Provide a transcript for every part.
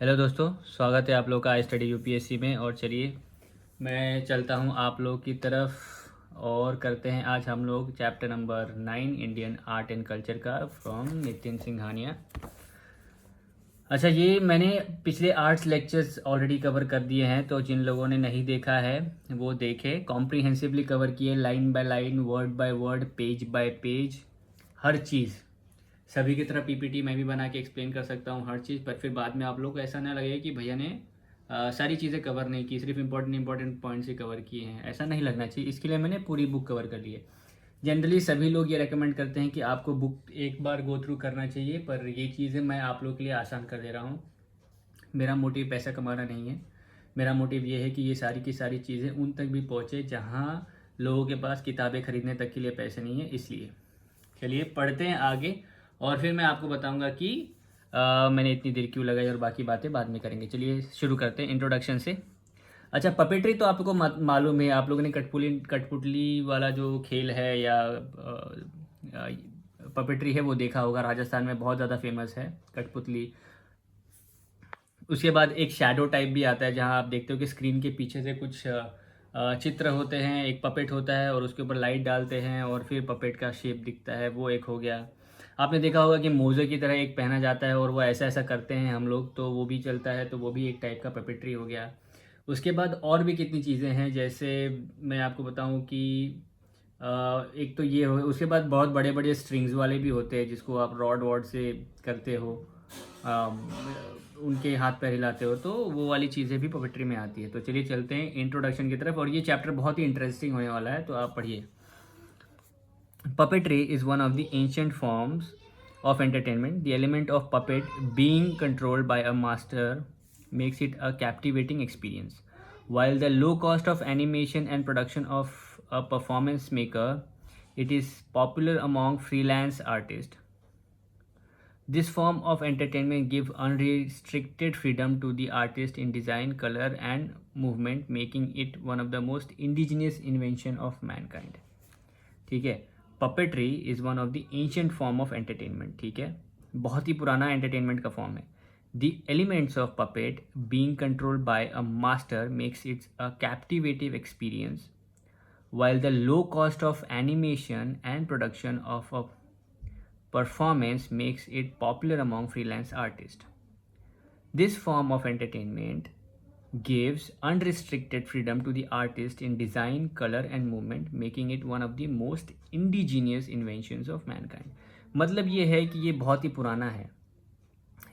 Hello दोस्तों, स्वागत है आप लोग का स्टडी यूपीएससी में। और चलिए मैं चलता हूं आप लोग की तरफ और करते हैं आज हम लोग chapter number 9 Indian art and culture का फ्रॉम नितिन सिंघानिया। अच्छा, ये मैंने पिछले आर्ट्स लेक्चर्स ऑलरेडी कवर कर दिए हैं, तो जिन लोगों ने नहीं देखा है वो देखे। कॉम्प्रिहेंसिवली कवर किए, line by line, word by word, page by page, हर चीज़। सभी की तरह पीपीटी मैं भी बना के एक्सप्लेन कर सकता हूँ हर चीज़, पर फिर बाद में आप लोग को ऐसा ना लगे कि भैया ने सारी चीज़ें कवर नहीं की, सिर्फ इंपॉर्टेंट पॉइंट्स ही कवर किए हैं। ऐसा नहीं लगना चाहिए, इसके लिए मैंने पूरी बुक कवर कर ली है। जनरली सभी लोग ये रेकमेंड करते हैं कि आपको बुक एक बार गो थ्रू करना चाहिए, पर ये चीज़ें मैं आप लोग के लिए आसान कर दे रहा हूँ। मेरा मोटिव पैसा कमाना नहीं है, मेरा मोटिव ये है कि ये सारी की सारी चीज़ें उन तक भी पहुँचे जहाँ लोगों के पास किताबें खरीदने तक के लिए पैसे नहीं है। इसलिए चलिए पढ़ते हैं आगे, और फिर मैं आपको बताऊंगा कि मैंने इतनी देर क्यों लगाई, और बाकी बातें बाद में करेंगे। चलिए शुरू करते हैं इंट्रोडक्शन से। अच्छा, पपेट्री तो आपको मालूम है, आप लोगों ने कठपुतली वाला जो खेल है या पपेट्री है वो देखा होगा। राजस्थान में बहुत ज़्यादा फेमस है कठपुतली। उसके बाद एक शैडो टाइप भी आता है, जहाँ आप देखते हो कि स्क्रीन के पीछे से कुछ चित्र होते हैं, एक पपेट होता है और उसके ऊपर लाइट डालते हैं और फिर पपेट का शेप दिखता है, वो एक हो गया। आपने देखा होगा कि मोजे की तरह एक पहना जाता है और वो ऐसा ऐसा करते हैं हम लोग, तो वो भी चलता है, तो वो भी एक टाइप का पपेट्री हो गया। उसके बाद और भी कितनी चीज़ें हैं, जैसे मैं आपको बताऊं कि एक तो ये हो, उसके बाद बहुत बड़े बड़े स्ट्रिंग्स वाले भी होते हैं जिसको आप रॉड वॉड से करते हो, उनके हाथ पैर हिलाते हो, तो वो वाली चीज़ें भी पॉकेट्री में आती है। तो चलिए चलते हैं इंट्रोडक्शन की तरफ, और ये चैप्टर बहुत ही इंटरेस्टिंग होने वाला है, तो आप पढ़िए। Puppetry is one of the ancient forms of entertainment. The element of puppet being controlled by a master makes it a captivating experience. While the low cost of animation and production of a performance maker, it is popular among freelance artists. This form of entertainment gives unrestricted freedom to the artist in design, color, and movement, making it one of the most indigenous invention of mankind. ठीक है, puppetry is one of the ancient form of entertainment. ठीक है, बहुत ही पुराना entertainment का form है। The elements of puppet being controlled by a master makes its a captivative experience, while the low cost of animation and production of a performance makes it popular among freelance artists. This form of entertainment gives unrestricted freedom to the artist in design, color, and movement, making it one of the most indigenous inventions of mankind. मतलब ये है कि ये बहुत ही पुराना है,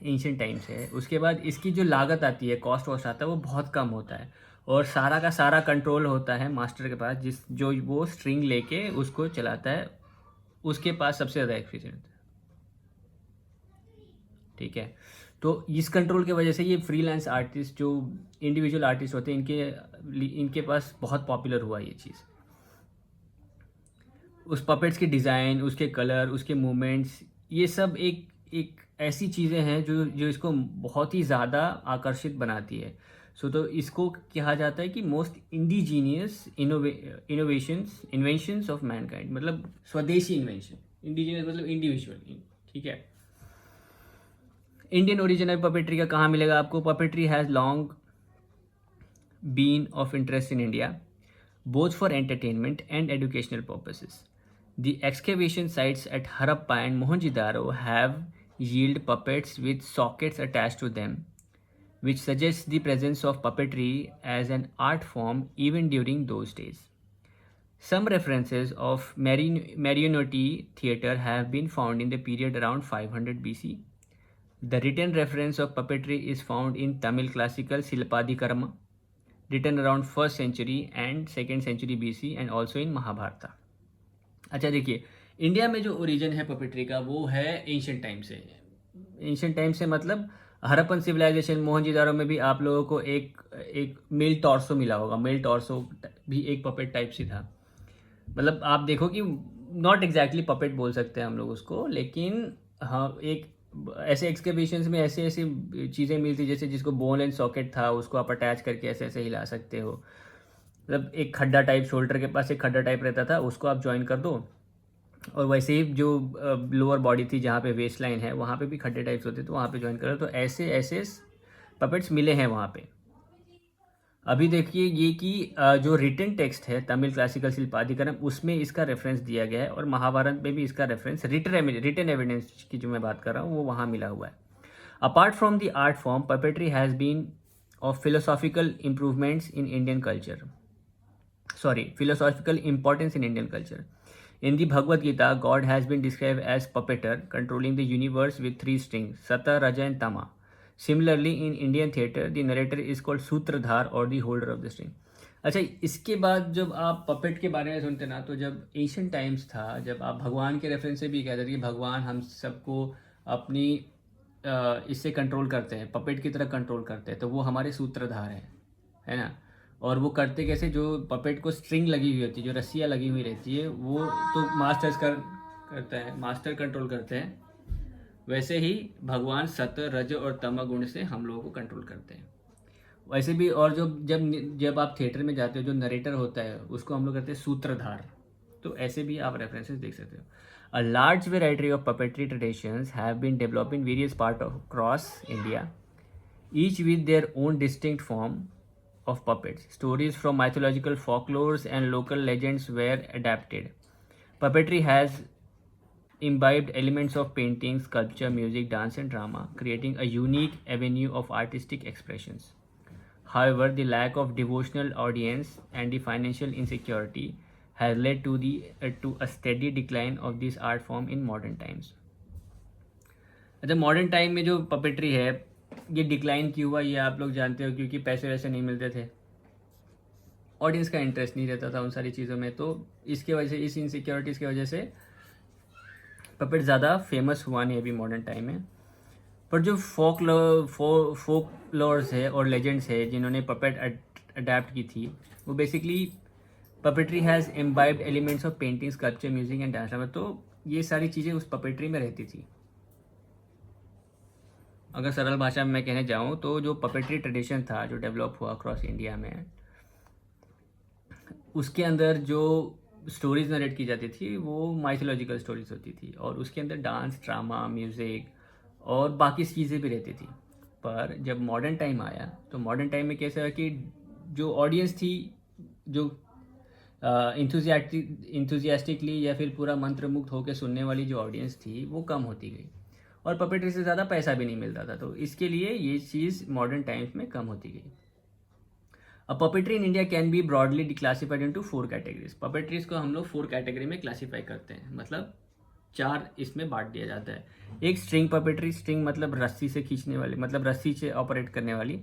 ancient time से है। उसके बाद इसकी जो लागत आती है, कॉस्ट वॉस्ट आता है, वो बहुत कम होता है, और सारा का सारा कंट्रोल होता है मास्टर के पास, जिस जो वो स्ट्रिंग लेके उसको चलाता है, उसके पास सबसे ज़्यादा एक्सपीरियंस है। ठीक है, तो इस कंट्रोल की वजह से ये फ्रीलांस आर्टिस्ट, जो इंडिविजुअल आर्टिस्ट होते हैं, इनके पास बहुत पॉपुलर हुआ ये चीज़। उस पपेट्स की डिज़ाइन, उसके कलर, उसके मूवमेंट्स, ये सब एक एक ऐसी चीज़ें हैं जो जो इसको बहुत ही ज़्यादा आकर्षित बनाती है। सो तो इसको कहा जाता है कि most indigenous inventions of Mankind, मतलब स्वदेशी इन्वेंशन। इंडिजीनियस मतलब इंडिविजुअल। ठीक है, इंडियन ओरिजिन ऑफ पपेट्री का कहाँ मिलेगा आपको? Puppetry has long been of interest in India, both for entertainment and educational purposes. The excavation sites at Harappa and Mohenjo-daro have yielded puppets with sockets attached to them, which suggests the presence of puppetry as an art form even during those days. Some references of marionette theatre have been found in the period around 500 BC. The written reference of puppetry is found in Tamil classical Silpadikarma, written around 1st century and 2nd century BC, and also in Mahabharata. अच्छा देखिए, India में जो origin है puppetry का वो है ancient time से। Ancient time से मतलब हड़प्पन सिविलाइजेशन, मोहनजोदारो में भी आप लोगों को एक एक मेल टॉर्सो मिला होगा। मेल टॉर्सो भी एक पपेट टाइप से था। मतलब आप देखो कि नॉट एग्जैक्टली पपेट बोल सकते हैं हम लोग उसको, लेकिन हाँ, एक ऐसे एक्सकेवेशंस में ऐसे ऐसी चीज़ें मिलती, जैसे जिसको बोन एंड सॉकेट था, उसको आप अटैच करके ऐसे ऐसे हिला सकते हो। मतलब एक खड्डा टाइप, शोल्डर के पास एक खड्डा टाइप रहता था, उसको आप ज्वाइन कर दो, और वैसे ही जो लोअर बॉडी थी, जहाँ पे वेस्ट लाइन है, वहाँ पे भी खड्डे टाइप्स होते, तो वहाँ पे ज्वाइन करो, तो ऐसे ऐसे पपेट्स मिले हैं वहाँ पे। अभी देखिए ये कि जो रिटन टेक्स्ट है तमिल क्लासिकल शिल्पाधिकरण उसमें इसका रेफरेंस दिया गया है, और महाभारत में भी इसका रेफरेंस रिटन एविडेंस की जो मैं बात कर रहा हूँ वो वहाँ मिला हुआ है। Apart from the art form, puppetry has been of philosophical improvements in Indian culture, philosophical importance in Indian culture. In the Bhagavad Gita, God has been described as puppeteer, controlling the universe with three strings, Sata, Raja and Tama. Similarly, in Indian theatre, the narrator is called Sutradhar or the holder of the string. अच्छा, इसके बाद जब आप puppet के बारे में सुनते ना, तो जब एशियन टाइम्स था, जब आप भगवान के रेफरेंस से भी कहते थे कि भगवान हम सबको अपनी इससे कंट्रोल करते हैं, पपेट की तरह कंट्रोल करते हैं, तो वो हमारे सूत्रधार हैं, है ना। और वो करते कैसे, जो पपेट को स्ट्रिंग लगी हुई होती है, जो रस्सियाँ लगी हुई रहती है, वो तो करता है, मास्टर कंट्रोल करते हैं। वैसे ही भगवान सत्व, रज और तम गुण से हम लोगों को कंट्रोल करते हैं। वैसे भी, और जो जब आप थिएटर में जाते हो, जो नरेटर होता है उसको हम लोग करते हैं सूत्रधार। तो ऐसे भी आप रेफरेंसेस देख सकते हो। A large variety of puppetry traditions have been developed in various parts across India, each with their own distinct form of puppets. Stories from mythological folklores and local legends were adapted. Puppetry has imbibed elements of painting, sculpture, music, dance, and drama, creating a unique avenue of artistic expressions. However, the lack of devotional audience and the financial insecurity has led to a steady decline of this art form in modern times. अच्छा, modern time में जो puppetry है ये decline क्यों हुआ, ये आप लोग जानते हो, क्योंकि पैसे वैसे नहीं मिलते थे, ऑडियंस का इंटरेस्ट नहीं रहता था उन सारी चीज़ों में, तो इसके वजह से, इस इनसिक्योरिटीज़ की वजह से पपेट ज़्यादा फेमस हुआ नहीं अभी मॉडर्न टाइम में। पर जो फोक लॉर्स है और लेजेंड्स है जिन्होंने पपेट अडेप्ट की थी, वो basically puppetry has imbibed elements of painting, sculpture, music and dance. तो ये सारी चीज़ें उस पपेट्री में रहती थी। अगर सरल भाषा में मैं कहने जाऊँ तो जो पपेट्री ट्रेडिशन था, जो डेवलप हुआ अक्रॉस इंडिया में, उसके अंदर जो स्टोरीज नरेट की जाती थी वो माइथोलॉजिकल स्टोरीज होती थी, और उसके अंदर डांस, ड्रामा, म्यूज़िक और बाकी चीज़ें भी रहती थी। पर जब मॉडर्न टाइम आया तो मॉडर्न टाइम में कैसा है कि जो ऑडियंस थी, जो इंथुजियास्टिकली या फिर पूरा मंत्रमुग्ध होकर सुनने वाली जो ऑडियंस थी वो कम होती गई, और पपेट्री से ज़्यादा पैसा भी नहीं मिलता था, तो इसके लिए ये चीज़ मॉडर्न टाइम्स में कम होती गई। अब puppetry in India can be broadly declassified into 4 categories. Puppetries को हम लोग 4 कैटेगरी में क्लासीफाई करते हैं, मतलब 4 इसमें बांट दिया जाता है। एक स्ट्रिंग पपेट्री, स्ट्रिंग मतलब रस्सी से खींचने वाली, मतलब रस्सी से ऑपरेट करने वाली।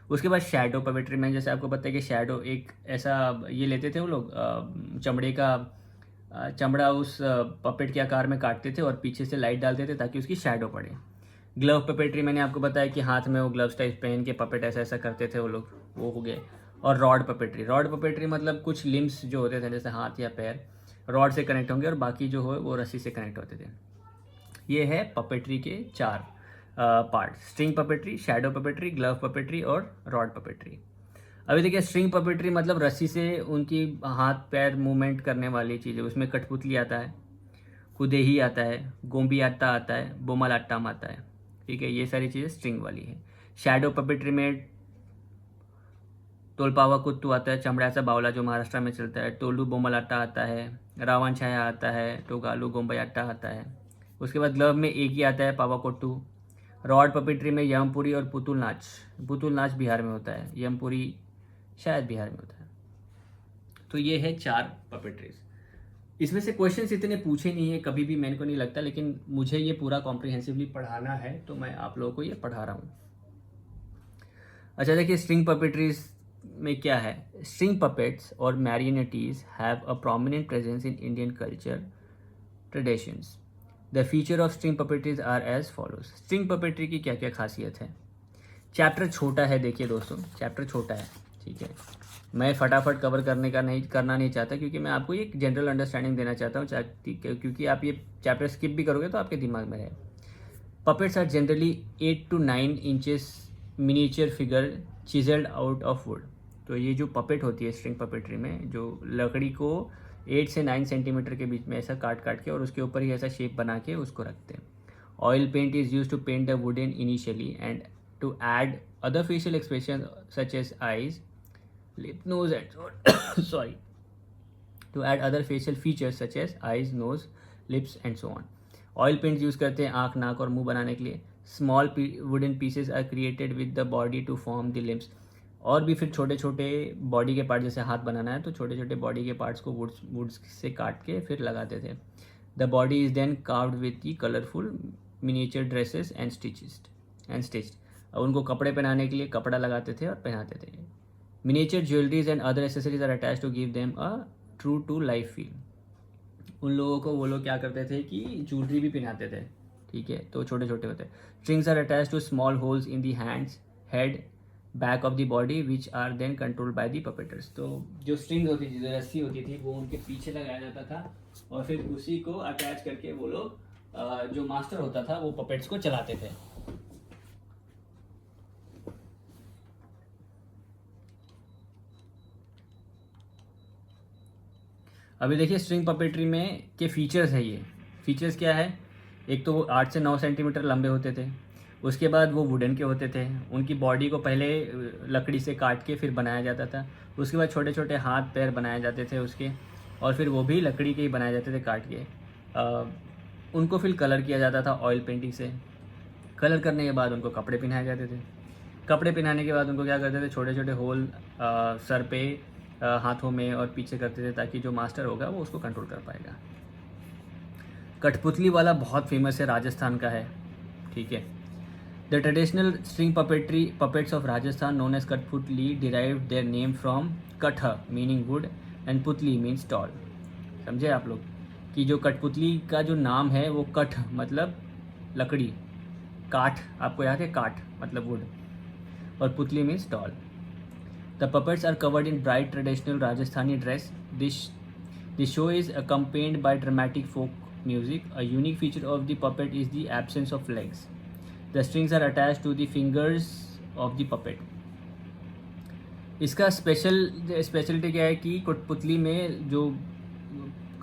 उसके बाद शैडो पपेट्री में, जैसे आपको पता है कि शैडो एक ऐसा, ये लेते थे वो लोग चमड़े का चमड़ा उस पपेट के आकार में काटते थे और पीछे से लाइट डालते थे ताकि उसकी शैडो पड़े। ग्लव पपेट्री मैंने आपको बताया कि हाथ में वो ग्लव्स टाइप पहन के पपेट ऐसा ऐसा करते थे वो लोग, वो हो गए। और रॉड पपेट्री मतलब कुछ लिम्स जो होते थे जैसे हाथ या पैर रॉड से कनेक्ट होंगे और बाकी जो हो वो रस्सी से कनेक्ट होते थे। ये है पपेट्री के 4 part: string puppetry, shadow puppetry, glove puppetry और रॉड पपेट्री। अभी देखिए, स्ट्रिंग पपेट्री मतलब रस्सी से उनकी हाथ पैर मूवमेंट करने वाली चीज़ें, उसमें कठपुतली आता है, कुदेही आता है, गोंबी आट्टा आता है, बोमल आट्टाम आता है, ठीक है, ये सारी चीज़ें स्ट्रिंग वाली है। शैडो पपेट्री में तोलपावा कुत्तू आता है, चमड़ा बावला जो महाराष्ट्र में चलता है, टोलू बोमल आट्टा आता है, रावण छाया आता है, टोगालू गोंबई आट्टा आता है। उसके बाद ग्लव में एक ही आता है, पावा कोट्टू। रॉड पपेट्री में यमपुरी और पुतुल नाच बिहार में होता है, यमपुरी शायद बिहार में होता है। तो ये है 4 पपेट्रीज। इसमें से क्वेश्चंस इतने पूछे नहीं है कभी भी, मेरे को नहीं लगता, लेकिन मुझे ये पूरा कॉम्प्रिहेंसिवली पढ़ाना है तो मैं आप लोगों को ये पढ़ा रहा हूँ। अच्छा देखिए, स्ट्रिंग पपेट्रीज में क्या है। स्ट्रिंग पपेट्स और marionettes have a prominent presence in Indian culture traditions. The feature of string puppetries are as follows. String puppetry की क्या क्या खासियत है। चैप्टर छोटा है, देखिए दोस्तों, चैप्टर छोटा है, ठीक है। मैं फटाफट कवर करना नहीं चाहता, क्योंकि मैं आपको एक जनरल अंडरस्टैंडिंग देना चाहता हूँ, क्योंकि आप ये चैप्टर स्किप भी करोगे तो आपके दिमाग में रहे। Puppets are generally 8 to 9 inches miniature figure chiselled out of wood. तो ये जो पपेट होती है स्ट्रिंग पपेट्री में, जो लकड़ी को 8 से 9 सेंटीमीटर के बीच में ऐसा काट के और उसके ऊपर ही ऐसा शेप बना के उसको रखते हैं। Oil paint is use to paint the wooden initially and to add other facial expressions such as eyes, lip, nose and so on. Sorry. To add other facial features such as eyes, nose, lips and so on. Oil paints use करते हैं आँख, नाक और मुंह बनाने के लिए. Small wooden pieces are created with the body to form the limbs. और भी फिर छोटे छोटे बॉडी के पार्ट, जैसे हाथ बनाना है तो छोटे छोटे बॉडी के पार्ट्स को वुड्स से काट के फिर लगाते थे. The body is then carved with the colourful miniature dresses and stitched. अब उनको कपड़े पहनाने के लिए कपड़ा लगाते थे और पहनाते थे. Miniature jewelleries and other accessories are attach to give them a true to life feel. उन लोगों को वो लोग क्या करते थे कि ज्वेलरी भी पहनाते थे, ठीक है, तो छोटे छोटे होते. Strings are attach to small holes in the hands, head, back of the body which are then controlled by the puppeteers. तो जो स्ट्रिंग होती थी, जो रस्सी होती थी, वो उनके पीछे लगाया जाता था और फिर उसी को अटैच करके वो लोग जो मास्टर होता था वो पपेट्स को चलाते थे. अभी देखिए स्ट्रिंग पपेट्री में के फीचर्स है. ये फीचर्स क्या है? एक तो वो 8 से 9 सेंटीमीटर लंबे होते थे. उसके बाद वो वुडन के होते थे. उनकी बॉडी को पहले लकड़ी से काट के फिर बनाया जाता था. उसके बाद छोटे छोटे हाथ पैर बनाए जाते थे उसके, और फिर वो भी लकड़ी के ही बनाए जाते थे काट के. उनको फिर कलर किया जाता था ऑयल पेंटिंग से. कलर करने के बाद उनको कपड़े पहनाए जाते थे. कपड़े पहनाने के बाद उनको क्या करते थे, छोटे छोटे होल सर पे, हाथों में और पीछे करते थे ताकि जो मास्टर होगा वो उसको कंट्रोल कर पाएगा. कठपुतली वाला बहुत फेमस है, राजस्थान का है, ठीक है. The traditional string puppets of Rajasthan known as kathputli derive their name from kath meaning wood and putli means tall. समझे आप लोग कि जो कठपुतली का जो नाम है वो कठ मतलब लकड़ी, काठ आपको याद है, काठ मतलब वुड, और putli means tall. The puppets are covered in bright traditional Rajasthani dress. This show is accompanied by dramatic folk music. A unique feature of the puppet is the absence of legs. The strings are attached to the fingers of the puppet. इसका speciality क्या है कि कठपुतली में जो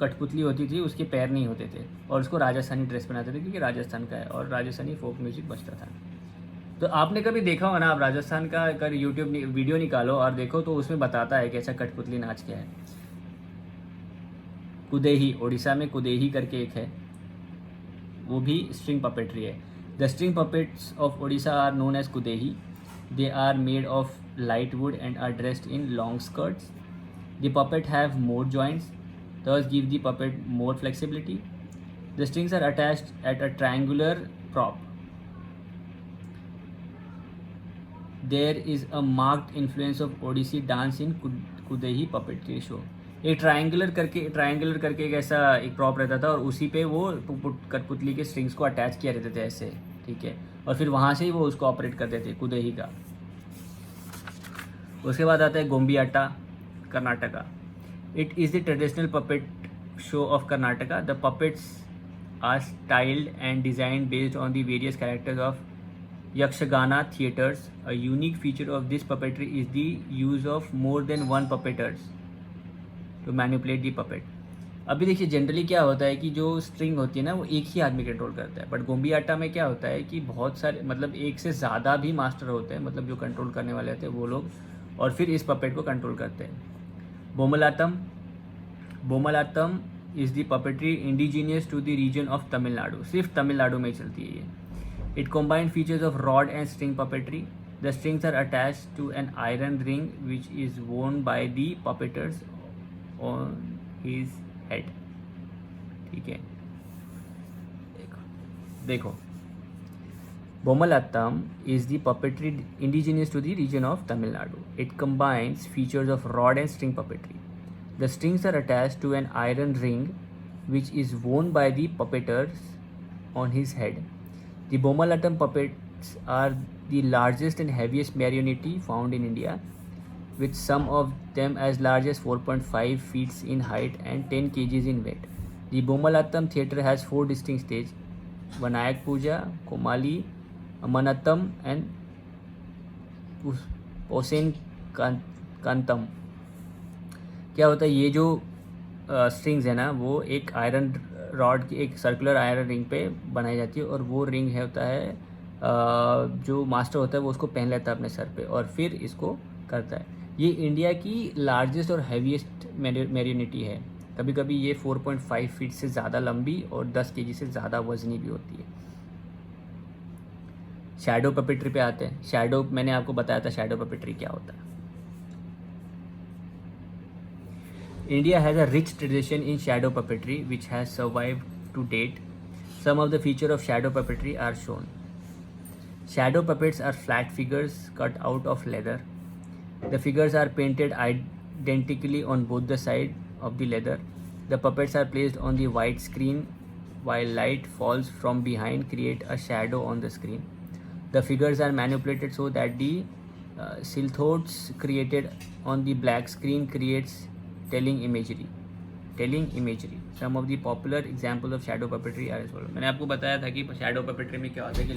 कठपुतली होती थी उसके पैर नहीं होते थे और उसको राजस्थानी ड्रेस बनाते थे क्योंकि राजस्थान का है और राजस्थानी फोक म्यूजिक बजता था. तो आपने कभी देखा होगा ना, आप राजस्थान का अगर यूट्यूब वीडियो निकालो और देखो तो उसमें बताता है कि ऐसा कठपुतली नाच क्या है. कुदेही, उड़ीसा में कुदेही करके एक है, वो भी स्ट्रिंग पपेट्री है. The string puppets of Orissa are known as Kundhei. They are made of light wood and are dressed in long skirts. The puppet have more joints, thus give the puppet more flexibility. The strings are attached at a triangular prop. There is a marked influence of Odissi dance in Kudehi puppetry show. एक triangular करके एक ऐसा एक prop रहता था और उसी पे वो कठपुतली के स्ट्रिंग्स को अटैच किया रहते थे ऐसे, ठीक है, और फिर वहाँ से ही वो उसको ऑपरेट करते थे कुदेही का. उसके बाद आता है गोम्बियाट्टा, Karnataka. It is the traditional puppet show of Karnataka. The puppets are styled and designed based on the various characters of Yakshagana theatres. A unique feature of this puppetry is the use of more than one puppeteers to manipulate the puppet. अभी देखिए generally क्या होता है कि जो string होती है ना वो एक ही आदमी कंट्रोल करता है, बट गोम्बियाट्टा में क्या होता है कि बहुत सारे मतलब एक से ज़्यादा भी मास्टर होते हैं, मतलब जो कंट्रोल करने वाले होते हैं वो लोग, और फिर इस पपेट को कंट्रोल करते हैं. Bommalattam is the puppetry indigenous to the region of Tamil Nadu. सिर्फ तमिलनाडु में चलती है ये. It combine features of rod and string puppetry. The strings are attach to an iron ring which is worn by the puppeteers on his head. ठीक है, देखो Bomalattam is the puppetry indigenous to the region of Tamil Nadu. It combines features of rod and string puppetry. The strings are attached to an iron ring which is worn by the puppeteers on his head. The Bomalattam puppets are the largest and heaviest marionette found in India, with some of them as large as 4.5 feet in height and 10 kgs in weight. The Bomalattam theatre has 4 distinct stages: Vanayak Puja, Komali, Amanattam and पोसेन कांतम. क्या होता है, ये जो strings है ना वो एक iron rod की एक सर्कुलर आयरन रिंग पे बनाई जाती है और वो रिंग है होता है जो मास्टर होता है वो उसको पहन लेता है अपने सर पे और फिर इसको करता है। ये इंडिया की लार्जेस्ट और हैवीएस्ट मैरियोनेटी है। कभी कभी ये 4.5 फीट से ज़्यादा लंबी और 10 केजी से ज़्यादा वजनी भी होती है। शैडो पपेट्री पे आते हैं। शैडो, मैंने आपको बताया था शैडो पपेट्री क्या होता है। India has a rich tradition in shadow puppetry which has survived to date. Some of the features of shadow puppetry are shown. Shadow puppets are flat figures cut out of leather. The figures are painted identically on both the sides of the leather. The puppets are placed on the white screen while light falls from behind create a shadow on the screen. The figures are manipulated so that the silhouettes created on the black screen creates telling imagery. Some of the popular examples of shadow puppetry are as follows. मैंने आपको बताया था कि shadow puppetry में क्या होता है कि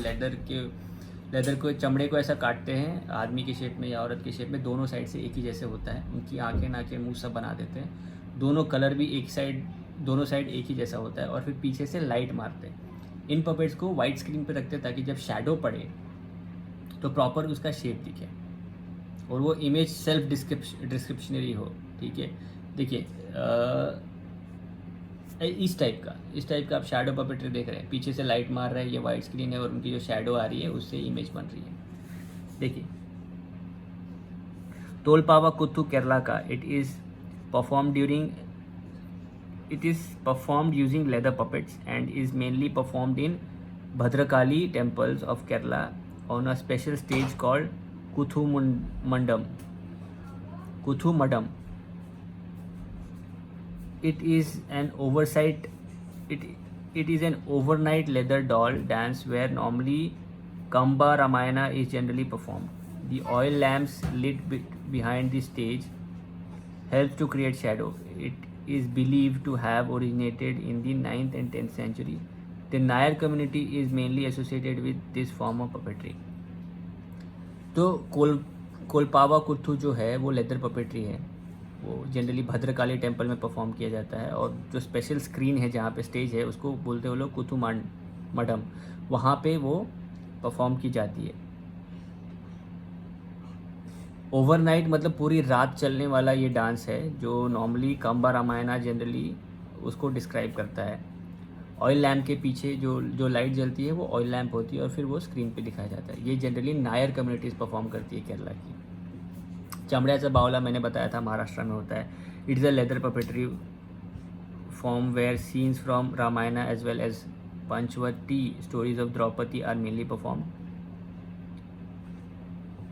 लेदर को, चमड़े को ऐसा काटते हैं आदमी के शेप में या औरत के शेप में, दोनों साइड से एक ही जैसे होता है, उनकी आंखें नाकें मुंह सब बना देते हैं, दोनों कलर भी दोनों साइड एक ही जैसा होता है और फिर पीछे से लाइट मारते हैं। इन पपेट्स को वाइट स्क्रीन पे रखते हैं ताकि जब शैडो पड़े तो प्रॉपर उसका शेप दिखे और वो इमेज सेल्फ डिस्क्रिप्शनरी हो। ठीक है, देखिए इस टाइप का आप शैडो पपेट्री देख रहे हैं, पीछे से लाइट मार रहा है, ये वाइट स्क्रीन है और उनकी जो शैडो आ रही है उससे इमेज बन रही है। देखिए तोलपावा कुथू केरला का, it is performed using leather puppets and is mainly performed in Bhadrakali temples of Kerala on a special stage called Kuthu Madam. It is an overnight leather doll dance where normally Kamba Ramayana is generally performed. The oil lamps lit behind the stage helps to create shadow. It is believed to have originated in the 9th and 10th century. The Nair community is mainly associated with this form of puppetry. तो कोलपावा कुथू जो है वो leather puppetry है, वो generally Bhadrakali temple में perform किया जाता है और जो स्पेशल स्क्रीन है जहाँ पे स्टेज है उसको बोलते हैं वो लोग कुथू मडम, वहाँ पे वो परफॉर्म की जाती है। ओवरनाइट मतलब पूरी रात चलने वाला ये डांस है जो नॉर्मली कंबा रामायणा जनरली उसको डिस्क्राइब करता है। ऑयल लैम्प के पीछे जो लाइट जलती है वो ऑयल लैम्प होती है और फिर वो स्क्रीन पे दिखाया जाता है। ये जनरली नायर कम्युनिटीज़ परफॉर्म करती है केरला की। चमड़ियाचा बावला मैंने बताया था महाराष्ट्र में होता है। It is a leather puppetry form where scenes from Ramayana as well as Panchavati stories of Draupadi are mainly perform.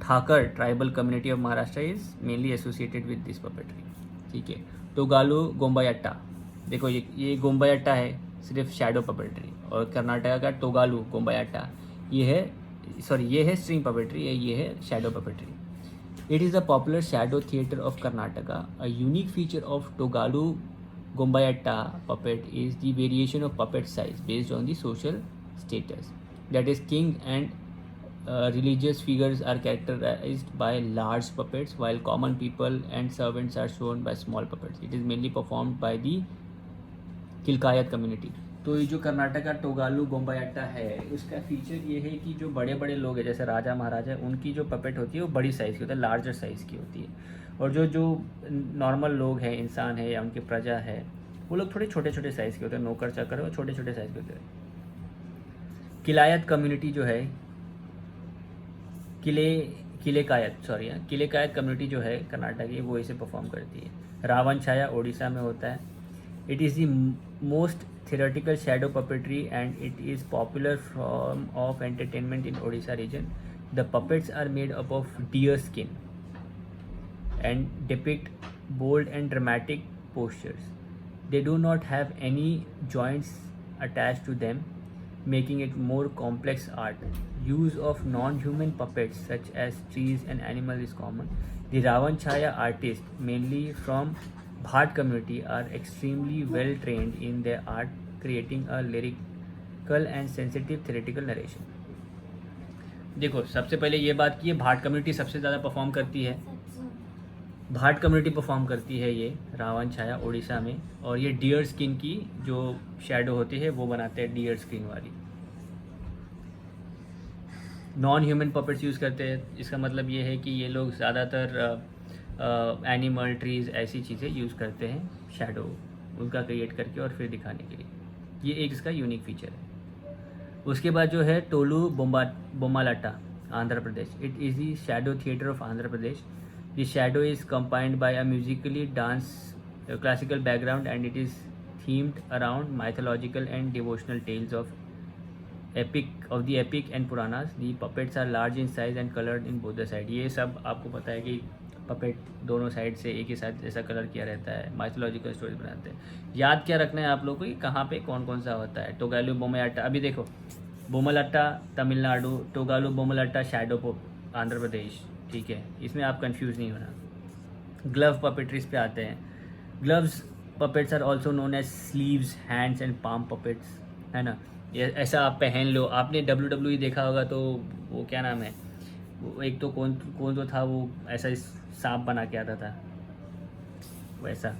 Thakar tribal community of Maharashtra is mainly associated with this puppetry. ठीक है, टोगालू गोम्बायट्टा, देखो ये गोम्बायट्टा है सिर्फ शैडो पपेट्री, और कर्नाटका का टोगालू गोम्बायट्टा ये है स्ट्रिंग पपेट्री, ये है shadow puppetry. It is a popular shadow theatre of Karnataka. A unique feature of Togalu Gombeyaata puppet is the variation of puppet size based on the social status. That is, king and religious figures are characterized by large puppets, while common people and servants are shown by small puppets. It is mainly performed by the Killekyatha community. तो ये जो कर्नाटक का टोगालू गोम्बायट्टा है उसका feature ये है कि जो बड़े बड़े लोग हैं जैसे राजा महाराजा, उनकी जो पपेट होती है वो बड़ी साइज़ की होती है, लार्जर साइज़ की होती है, और जो नॉर्मल लोग हैं, इंसान है या उनकी प्रजा है, वो लोग थोड़े छोटे छोटे साइज़ के होते हैं, नौकर चाकर वो छोटे छोटे साइज़ के होते हैं। किलायत कम्युनिटी जो है किलेकायत कम्युनिटी जो है कर्नाटक की वो इसे परफॉर्म करती है। रावण छाया ओडिशा में होता है। It is the most theoretical shadow puppetry and it is popular form of entertainment in Odisha region. The puppets are made up of deer skin and depict bold and dramatic postures. They do not have any joints attached to them, making it more complex art. Use of non-human puppets such as trees and animals is common. The Ravan Chaya artists, mainly from Bhat community, are extremely well trained in their art, creating a lyrical and sensitive theatrical narration. देखो सबसे पहले ये बात की है, भाट community सबसे ज़्यादा perform करती है। भाट कम्युनिटी परफॉर्म करती है ये रावण छाया उड़ीसा में, और ये डियर स्किन की जो शैडो होती है वो बनाते हैं डियर स्किन वाली। नॉन ह्यूमन पपेट्स यूज़ करते हैं, इसका मतलब ये है कि ये लोग ज़्यादातर एनिमल, ट्रीज़, ऐसी चीज़ें यूज़ करते हैं शैडो उनका क्रिएट करके और फिर दिखाने के लिए। ये एक इसका यूनिक फीचर है। उसके बाद जो है Tholu Bommalata, Andhra Pradesh. It is the shadow theatre of Andhra Pradesh. The shadow is combined by a musically dance classical background, and it is themed around mythological and devotional tales of the epic and Puranas. The puppets are large in size and colored in both the side. ये सब आपको पता है कि puppet दोनों side से एक ही साथ जैसा कलर किया रहता है, माइथोलॉजिकल स्टोरीज बनाते हैं। याद क्या रखना है आप लोगों को कि कहाँ पे कौन कौन सा होता है। टोगालू बोमलाटा, अभी देखो, बोमलाटा तमिलनाडु, टोगालू बोमलाटा शैडो आंध्र प्रदेश, ठीक है, इसमें आप कंफ्यूज नहीं होना। ग्लव पपेट्रीज पे आते हैं। Gloves puppets are also known as sleeves, hands and palm puppets, है ना। ये ऐसा आप पहन लो। आपने WWE देखा होगा तो वो क्या नाम है, वो एक तो कौन कौन तो था, वो ऐसा सांप बना के आता था वैसा।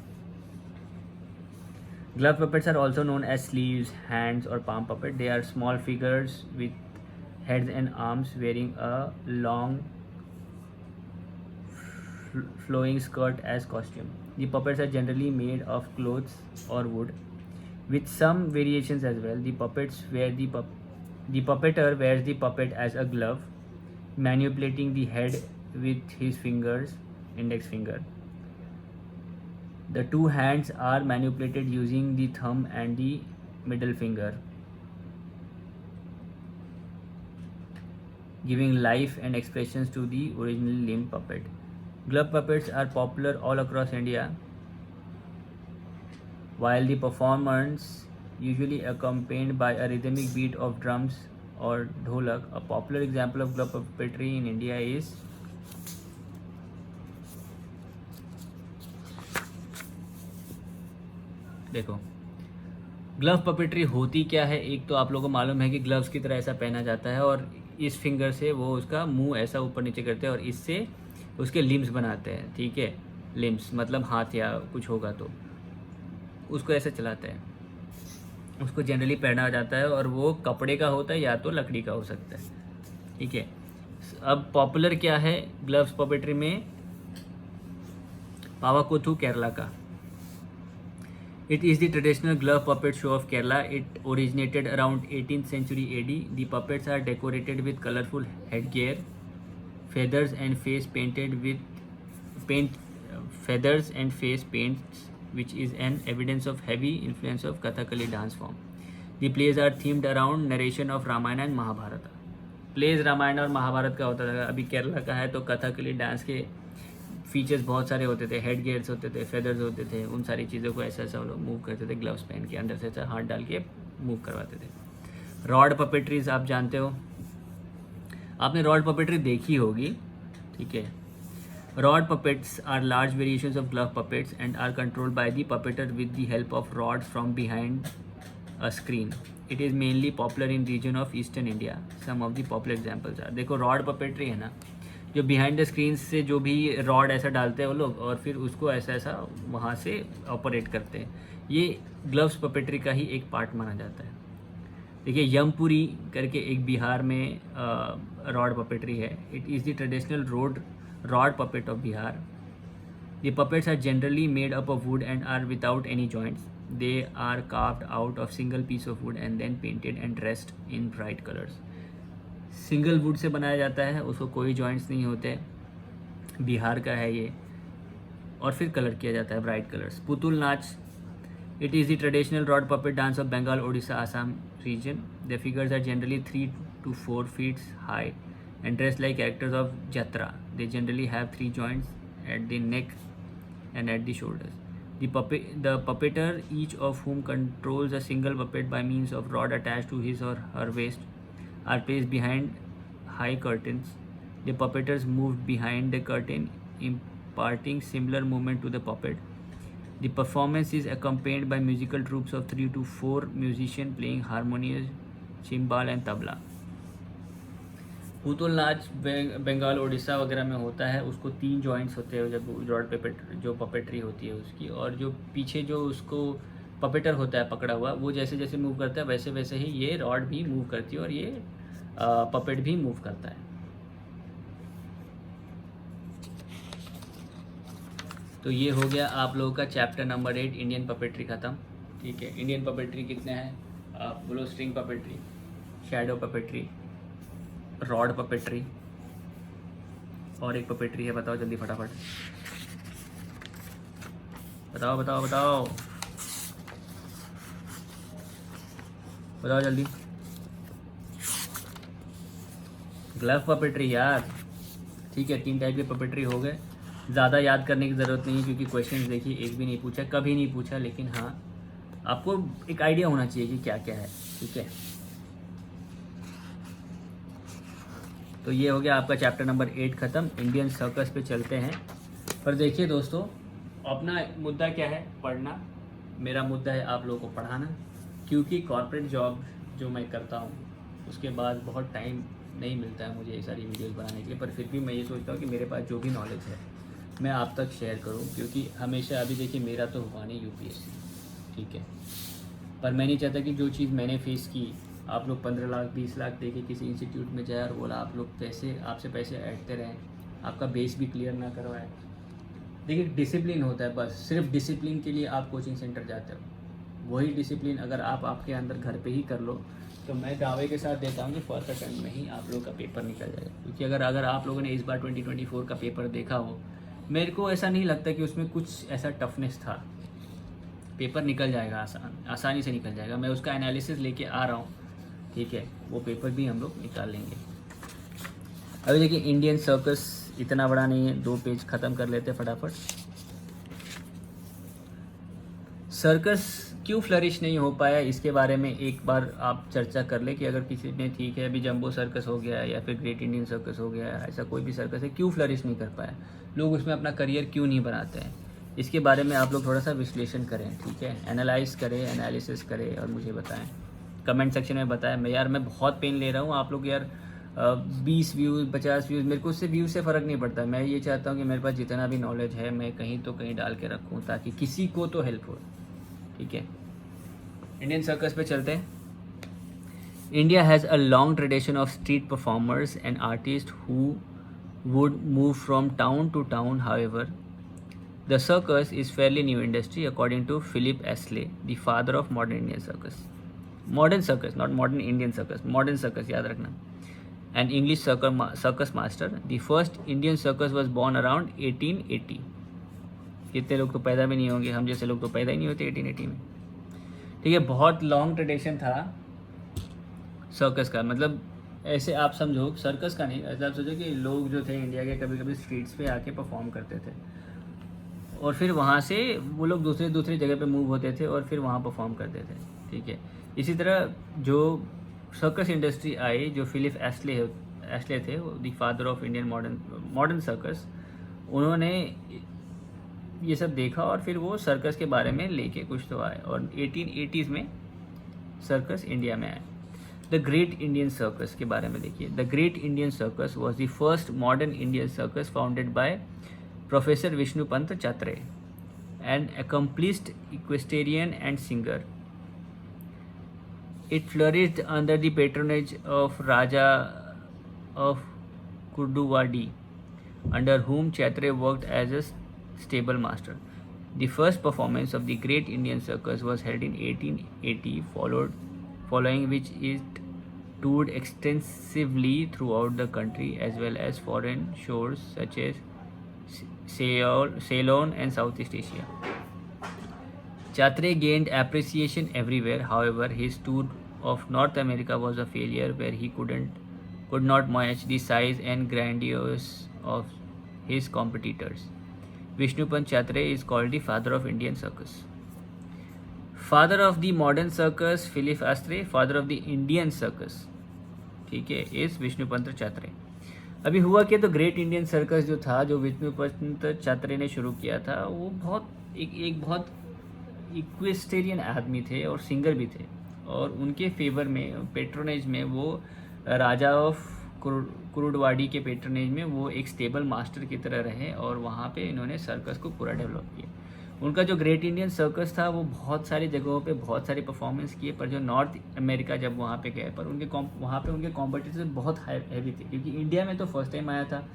Glove puppets are also known as sleeves, hands or palm puppet. They are small figures with heads and arms wearing a long flowing skirt as costume. The puppets are generally made of clothes or wood, with some variations as well. The puppeteer wears the puppet as a glove, manipulating the head with his fingers, index finger. The two hands are manipulated using the thumb and the middle finger, giving life and expressions to the original limb puppet. Glove puppets are popular all across India, while the performance usually accompanied by a rhythmic beat of drums or dholak. A popular example of glove puppetry in India is देखो, glove puppetry होती क्या है। एक तो आप लोगों को मालूम है कि ग्लव्स की तरह ऐसा पहना जाता है और इस फिंगर से वो उसका मुंह ऐसा ऊपर नीचे करते हैं और इससे उसके लिम्स बनाते हैं, ठीक है। लिम्स मतलब हाथ या कुछ होगा तो उसको ऐसे चलाते हैं। उसको जनरली पहना जाता है और वो कपड़े का होता है या तो लकड़ी का हो सकता है, ठीक है। अब पॉपुलर क्या है ग्लव्स पपेट्री में, पावाकोथू केरला का। It is the traditional glove puppet show of Kerala. It originated around 18th century AD. The puppets are decorated with colorful headgear, feathers and face paints, which is an evidence of heavy influence of Kathakali dance form. The plays are themed around narration of Ramayana and Mahabharata. Plays Ramayana और महाभारत का होता था। अभी केरला का है तो Kathakali dance के features बहुत सारे होते थे, हेड गेयर्स होते थे, फेदर्स होते थे, उन सारी चीज़ों को ऐसा ऐसा लोग मूव करते थे, ग्लव्स पहन के अंदर से ऐसा हाथ डाल के मूव करवाते थे। रॉड पपेट्रीज आप जानते हो, आपने रॉड पपेट्री देखी होगी, ठीक है। Rod puppets are large variations of glove puppets and are controlled by the puppeteer with the help of rods from behind a screen. It is mainly popular in region of eastern India. Some of the popular examples are, देखो rod puppetry है ना, जो behind the screen से जो भी rod ऐसा डालते हैं वो लोग और फिर उसको ऐसा ऐसा वहाँ से ऑपरेट करते हैं, ये ग्लव्स पपेट्री का ही एक पार्ट माना जाता है. देखिए यमपुरी करके एक बिहार में रॉड पपेट्री है. It is the traditional rod puppet of Bihar. The puppets are generally made up of wood and are without any joints. They are carved out of single piece of wood and then painted and dressed in bright colours. Single wood से बनाया जाता है, उसको कोई joints नहीं होते, बिहार का है ये, और फिर कलर किया जाता है bright colours. Putul Nach. It is the traditional rod puppet dance of Bengal, Odisha, Assam region. The figures are generally 3 to 4 feet high and dressed like characters of Jatra. They generally have 3 joints at the neck and at the shoulders. The puppeteer, each of whom controls a single puppet by means of rod attached to his or her waist, are placed behind high curtains. The puppeteers moved behind the curtain, imparting similar movement to the puppet. The performance is accompanied by musical troops of 3 to 4 musicians playing harmonium, cymbal and tabla. Putul Nach Bengal, Orissa वगैरह में होता है. उसको 3 joints होते हैं जब rod puppet जो puppetry होती है उसकी, और जो पीछे जो उसको पपेटर होता है पकड़ा हुआ, वो जैसे जैसे मूव करता है वैसे वैसे ही ये रॉड भी मूव करती है और ये पपेट भी मूव करता है। तो ये हो गया आप लोगों का चैप्टर नंबर 8 इंडियन पपेट्री ख़त्म। ठीक है, इंडियन पपेट्री कितने हैं आप बोलो? String puppetry, shadow puppetry, rod puppetry, और एक पपेट्री है, बताओ जल्दी फटाफट, बताओ बताओ बताओ बताओ जल्दी। ग्लव पपेट्री यार। ठीक है, 3 टाइप के पपेट्री हो गए। ज़्यादा याद करने की ज़रूरत नहीं है क्योंकि क्वेश्चन देखिए एक भी नहीं पूछा, कभी नहीं पूछा, लेकिन हाँ आपको एक आइडिया होना चाहिए कि क्या क्या है। ठीक है, तो ये हो गया आपका चैप्टर नंबर 8 ख़त्म। इंडियन सर्कस पे चलते हैं। पर देखिए दोस्तों, अपना मुद्दा क्या है? पढ़ना। मेरा मुद्दा है आप लोगों को पढ़ाना, क्योंकि कॉर्पोरेट जॉब जो मैं करता हूँ उसके बाद बहुत टाइम नहीं मिलता है मुझे ये सारी वीडियोस बनाने के लिए। पर फिर भी मैं ये सोचता हूँ कि मेरे पास जो भी नॉलेज है मैं आप तक शेयर करूँ, क्योंकि हमेशा अभी देखिए मेरा तो हुआ नहीं यूपीएससी, ठीक है, पर मैं नहीं चाहता कि जो चीज़ मैंने फेस की आप लोग 15 लाख 20 लाख दे के किसी इंस्टीट्यूट में जाए और बोला आप लोग पैसे आपसे पैसे ऐंठते रहें, आपका बेस भी क्लियर ना करवाए। देखिए डिसिप्लिन होता है, बस सिर्फ डिसिप्लिन के लिए आप कोचिंग सेंटर जाते हो। वही डिसिप्लिन अगर आप आपके अंदर घर पे ही कर लो तो मैं दावे के साथ देता हूँ कि फर्स्ट अटेम्प्ट में ही आप लोग का पेपर निकल जाएगा। क्योंकि अगर आप लोगों ने इस बार 2024 का पेपर देखा हो, मेरे को ऐसा नहीं लगता कि उसमें कुछ ऐसा टफनेस था। पेपर निकल जाएगा, आसानी से निकल जाएगा। मैं उसका एनालिसिस लेके आ रहा हूँ, ठीक है, वो पेपर भी हम लोग निकाल लेंगे। अभी देखिए इंडियन सर्कस इतना बड़ा नहीं है, 2 पेज ख़त्म कर लेते फटाफट। सर्कस क्यों फ्लरिश नहीं हो पाया इसके बारे में एक बार आप चर्चा कर ले कि अगर किसी ने, ठीक है, अभी जंबो सर्कस हो गया या फिर ग्रेट इंडियन सर्कस हो गया, ऐसा कोई भी सर्कस है, क्यों फ्लरिश नहीं कर पाया, लोग उसमें अपना करियर क्यों नहीं बनाते हैं, इसके बारे में आप लोग थोड़ा सा विश्लेषण करें। ठीक है, एनालाइज करें, एनालिसिस करें और मुझे बताएं, कमेंट सेक्शन में बताएं। मैं बहुत पेन ले रहा हूँ। आप लोग यार 20 व्यूज़ 50 व्यूज़, मेरे को उससे व्यूज़ से फ़र्क नहीं पड़ता। मैं ये चाहता हूँ कि मेरे पास जितना भी नॉलेज है मैं कहीं तो कहीं डाल के रखूँ ताकि किसी को तो हेल्प हो। ठीक है, इंडियन सर्कस पे चलते हैं। India has a long tradition of street performers and artist who would move from town to town. However, the circus is fairly new industry according to Philip Astley, the father of modern Indian circus. Modern circus, not modern Indian circus. Modern circus, याद रखना. An English circus master. The first Indian circus was born around 1880. कितने लोग तो पैदा भी नहीं होंगे, हम जैसे लोग तो पैदा ही नहीं होते 1880 में। ठीक है, बहुत लॉन्ग ट्रेडिशन था सर्कस का। मतलब ऐसे आप समझो, सर्कस का नहीं, ऐसा आप सोचो कि लोग जो थे इंडिया के कभी कभी स्ट्रीट्स पे आके परफॉर्म करते थे और फिर वहाँ से वो लोग दूसरी जगह पे मूव होते थे और फिर वहाँ परफॉर्म करते थे। ठीक है, इसी तरह जो सर्कस इंडस्ट्री आई, जो फिलिप एस्ले थे, the father of Indian modern circus, उन्होंने ये सब देखा और फिर वो सर्कस के बारे में लेके कुछ तो आए और 1880s में सर्कस इंडिया में आए। द ग्रेट इंडियन सर्कस के बारे में देखिए। The great Indian circus was the first modern Indian circus founded by professor Vishnupant Chatre, an accomplished equestrian and singer. It flourished under the patronage of Raja of Kurduvadi, under whom Chatre worked as a stable master. The first performance of the Great Indian Circus was held in 1880, following which it toured extensively throughout the country as well as foreign shores such as Ceylon and Southeast Asia. Chatre gained appreciation everywhere. However, his tour of North America was a failure, where he could not match the size and grandiose of his competitors. Vishnupant Chatre is called the father of Indian circus. Father of the modern circus, Philip Astley. Father of the Indian circus, ठीक है, इस विष्णुपंत चात्रे। अभी हुआ कि तो great Indian circus जो था, जो विष्णुपंत चात्रे ने शुरू किया था, वो एक बहुत इक्वेस्टेरियन आदमी थे और सिंगर भी थे, और उनके फेवर में, पेट्रोनेज में, वो राजा ऑफ कुरुडवाड़ी के पेट्रोनेज में वो एक स्टेबल मास्टर की तरह रहे और वहाँ पे इन्होंने सर्कस को पूरा डेवलप किया। उनका जो ग्रेट इंडियन सर्कस था वो बहुत सारी जगहों पे बहुत सारे परफॉर्मेंस किए, पर जो नॉर्थ अमेरिका जब वहाँ पे गए, पर वहाँ पे उनके कॉम्पिटिशन बहुत हैवी थे, क्योंकि इंडिया में तो फर्स्ट टाइम आया था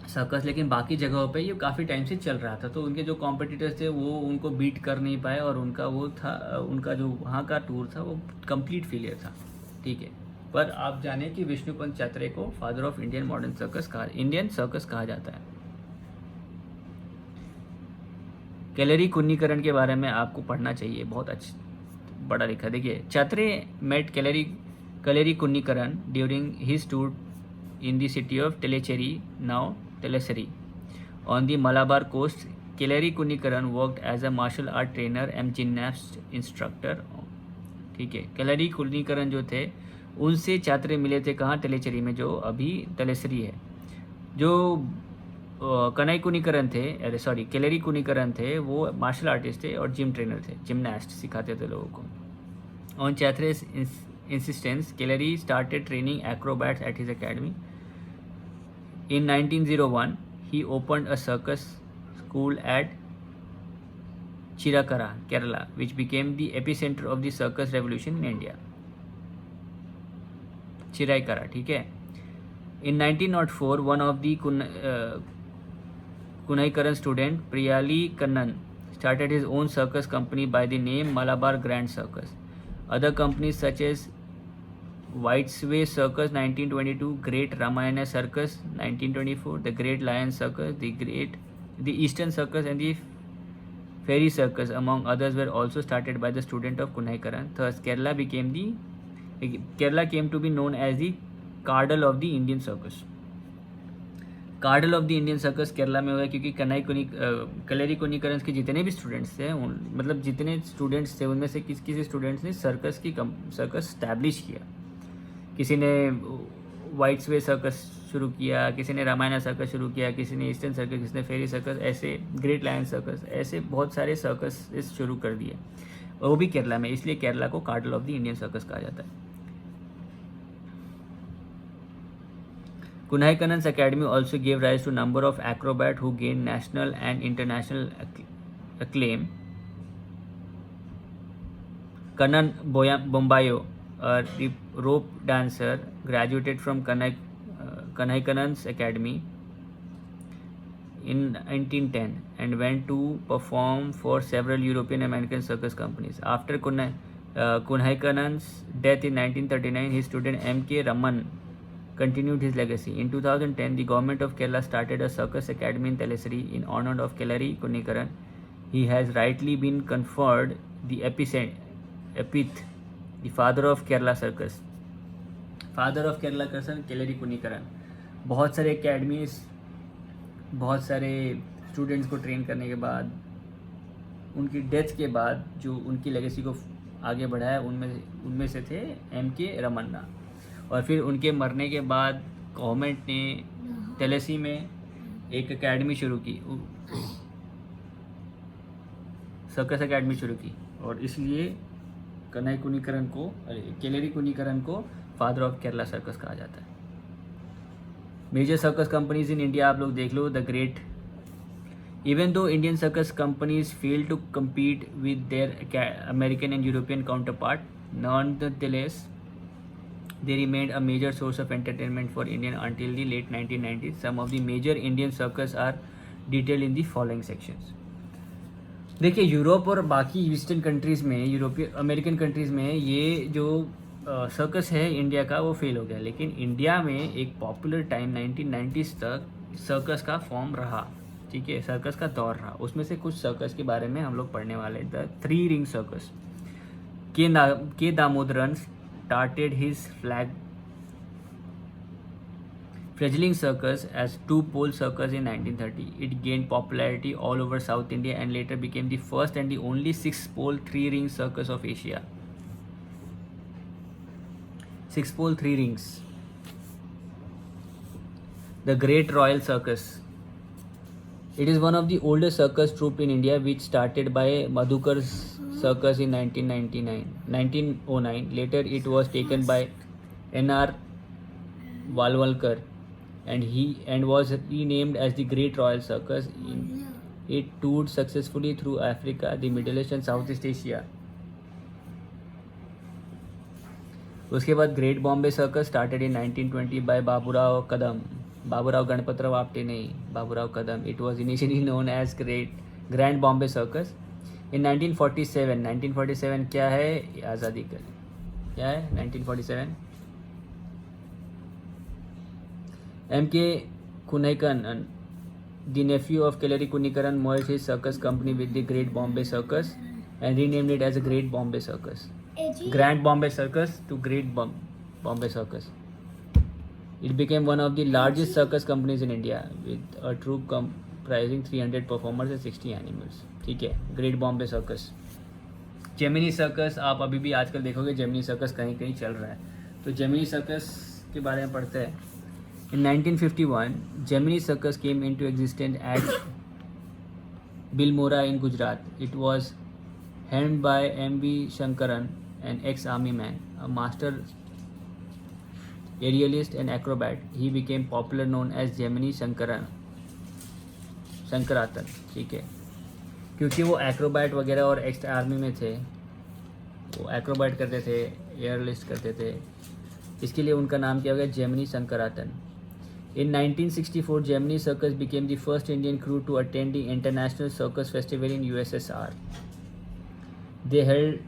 सर्कस, लेकिन बाकी जगहों पे ये काफ़ी टाइम से चल रहा था। तो उनके जो कॉम्पिटिटर्स थे वो उनको बीट कर नहीं पाए, और उनका वो था, उनका जो वहाँ का टूर था वो कंप्लीट फेलियर था। ठीक है, पर आप जाने कि विष्णुपंत चात्रे को फादर ऑफ इंडियन सर्कस कहा जाता है। कैलरी कुन्नीकरण के बारे में आपको पढ़ना चाहिए, बहुत अच्छा बड़ा लिखा। देखिए, Chatre met Keeleri Kunhikannan during his tour in the city of Telecheri, now Telesari, on the Malabar coast. Kelari Kunikaran worked as a martial art trainer and gymnast instructor. ठीक है, कैलरी कुन्नीकरण जो थे उनसे छात्र मिले थे कहाँ? तेलेचेरी में, जो अभी तलेसरी है। जो कनाई कुन्नीकरण थे, कैलरी कुन्नीकरण थे, वो मार्शल आर्टिस्ट थे और जिम ट्रेनर थे, जिमनास्ट सिखाते थे लोगों को। On Chatre's insistence, Kellery started training acrobats at his academy. In 1901, he opened a circus school at Chirakara, Kerala, which became the epicenter of the circus revolution in India. Chiraikara, ठीक है। In 1904, one of the Kunaikaran student, Priyali Kannan, started his own circus company by the name Malabar Grand Circus. Other companies such as Whitesway Circus 1922, Great Ramayana Circus 1924, the Great Lion Circus, the Eastern Circus, and the Fairy Circus, among others, were also started by the student of Kunaikaran. Thus, Kerala came to be known as the Cardinal of the Indian Circus. Cradle of the Indian circus Kerala में हुआ, क्योंकि calorie कुन्नीकरण के जितने भी students थे, मतलब जितने students थे उनमें से किसी स्टूडेंट्स ने सर्कस स्टैब्लिश किया। किसी ने वाइट्सवे सर्कस शुरू किया, किसी ने रामायण सर्कस शुरू किया, किसी ने ईस्टर्न सर्कस, किसी ने फेरी सर्कस, ऐसे ग्रेट लायन सर्कस, ऐसे बहुत सारे सर्कस शुरू कर दिए, वो भी केरला में। इसलिए केरला को कार्डल ऑफ द इंडियन सर्कस कहा जाता है। Kunaikanan's academy also gave rise to a number of acrobats who gained national and international acclaim. Kannan Bombayo, a rope dancer, graduated from Kunaikanan's academy in 1910 and went to perform for several European and American circus companies. After Kunaikanan's death in 1939, his student M.K. Raman continued his legacy. In 2010, the government of Kerala started a circus academy in Telesari in honor of Kellery Kunnikaran. He has rightly been conferred the epithet, the father of Kerala circus. Father of Kerala कर्सन कैलरी कुन्नीकरण। बहुत सारे academies, बहुत सारे students को train करने के बाद, उनकी डेथ के बाद जो उनकी लेगेसी को आगे बढ़ाया, उनमें से थे M.K. रमन्ना। और फिर उनके मरने के बाद गवर्नमेंट ने तेलेसी में एक एकेडमी शुरू की, सर्कस एकेडमी शुरू की, और इसलिए कैलरी कुन्नीकरण को फादर ऑफ केरला सर्कस कहा जाता है। Major circus companies in India आप लोग देख लो। The great, even though Indian circus companies fail to compete with their American and European counterpart, nonetheless they remained a major source of entertainment for Indian until the late 1990s. Some of the major Indian circus are detailed in the following sections. देखिए, Europe और बाकी eastern countries में, European American countries में ये जो circus है India का वो फेल हो गया, लेकिन इंडिया में एक पॉपुलर टाइम 1990s तक सर्कस का फॉर्म रहा। ठीक है, सर्कस का दौर रहा। उसमें से कुछ सर्कस के बारे में हम लोग पढ़ने वाले हैं। The 3 ring circus. के Damodaran started his fledgling circus as two-pole circus in 1930. It gained popularity all over South India and later became the first and the only 6-pole 3-ring circus of Asia. 6-pole 3 rings. The Great Royal Circus. It is one of the oldest circus troupe in India, which started by Madhukar's circus in 1909. Later it was taken by N.R. Valwalkar and was renamed as the Great Royal Circus in It toured successfully through Africa, the Middle East and Southeast Asia. उसके बाद great Bombay circus started in 1920 by Baburao Kadam. Baburao Ganpatrao Apte नहीं, Baburao Kadam. It was initially known as grand Bombay circus. In 1947 क्या है? आज़ादी का क्या है 1947? M.K. Kunaikan, the nephew of Kelleri Kunikaran, merged his circus company with the Great Bombay Circus and renamed it as a Great Bombay Circus. Grand Bombay Circus to Great Bombay Circus. It became one of the largest circus companies in India with a troupe comprising 300 performers and 60 animals. ठीक है, Great Bombay Circus. Gemini circus आप अभी भी आजकल देखोगे Gemini circus कहीं कहीं चल रहा है. तो जेमिनी सर्कस के बारे में पढ़ते हैं. In 1951, Gemini Circus came into existence at Bilmora in Gujarat. It was helmed by M.V. Shankaran, an ex-army man, a master aerialist and acrobat. He became popular known as Gemini Shankaran. ठीक है, क्योंकि वो Acrobat वगैरह और ex army में थे, वो Acrobat करते थे, एयरलिस्ट करते थे, इसके लिए उनका नाम किया गया Gemini शंकरातन. In 1964, Gemini Circus became the first Indian crew to attend the International Circus Festival in USSR. They held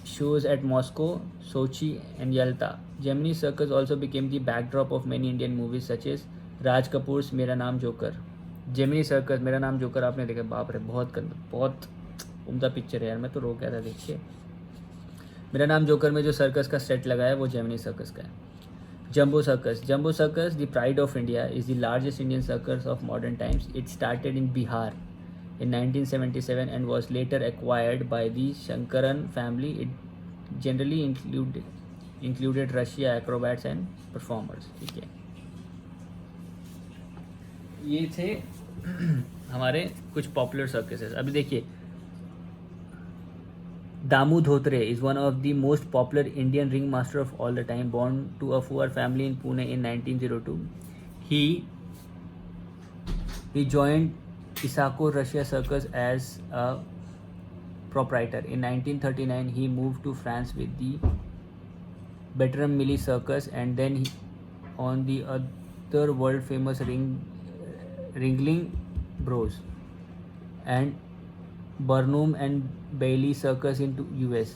shows at Moscow, Sochi and Yalta. Gemini Circus also became the backdrop of many Indian movies such as Raj Kapoor's मेरा नाम joker. Gemini Circus मेरा नाम joker आपने देखा? बाप रे, बहुत उम्दा पिक्चर है यार, मैं तो रो गया था देखिए. मेरा नाम जोकर में जो सर्कस का सेट लगा है वो जेमिनी सर्कस का है. Jumbo Circus, the pride of India, is the largest Indian circus of modern times. It started in Bihar in 1977 and was later acquired by the Shankaran family. It generally included Russia acrobats and performers. ठीक है, ये थे हमारे कुछ popular circuses. अभी देखिए, Damu Dhotre is one of the most popular Indian ringmaster of all the time. Born to a poor family in Pune in 1902, he joined Isako Russia Circus as a proprietor. In 1939, he moved to France with the Bertram Millie Circus, and then on the other world famous Ringling Bros and Burnham and Bailey Circus in US.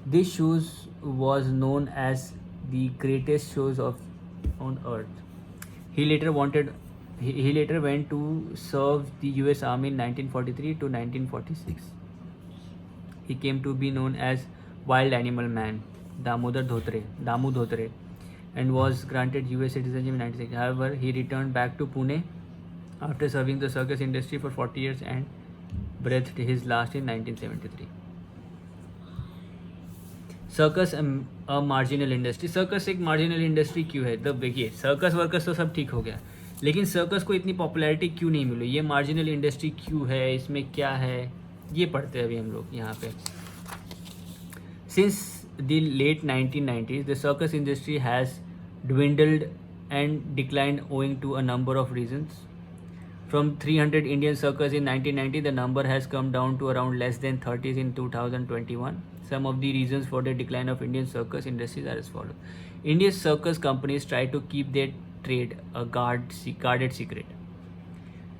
This shows was known as the greatest shows on earth. He later went to serve the US Army in 1943 to 1946. He came to be known as Wild Animal Man, Damu Dhotre, and was granted US citizenship in 1996. However, he returned back to Pune after serving the circus industry for 40 years and breathed his last in 1973. Circus a marginal industry. Circus एक marginal industry क्यों है? तब देखिए, circus workers तो सब ठीक हो गया, लेकिन सर्कस को इतनी पॉपुलैरिटी क्यों नहीं मिली? ये मार्जिनल इंडस्ट्री क्यों है? इसमें क्या है ये पढ़ते हैं अभी हम लोग यहाँ पे. Since the late 1990s, the circus industry has dwindled and declined owing to a number of reasons. From 300 Indian circus in 1990, the number has come down to around less than 30 in 2021. Some of the reasons for the decline of Indian circus industries are as follows. India's circus companies try to keep their trade a guarded secret.